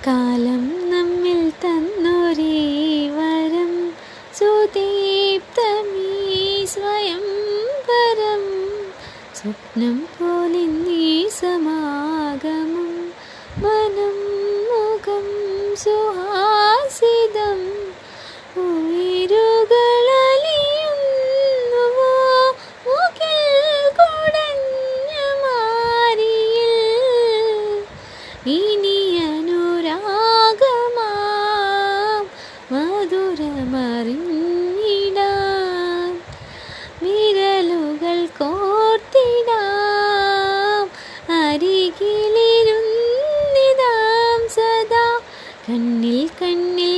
കാലം നമ്മിൽ തന്നൊരേ വരം സുദീപ്തമീ സ്വയംവരം സ്വപ്നം പോലെ നീ സമാഗമം മനം മുഖം സുഹാസിതം ഉയരുകളലിയുന്നുവോ മുകിൽ കുടഞ്ഞ മാരിയിൽ ഇനി അനുരാഗമാം മധുരമറിഞ്ഞിടാം വിരലുകൾ കോർത്തിടാം അരികിലിരുന്നിടാം സദാ കണ്ണിൽ കണ്ണിൽ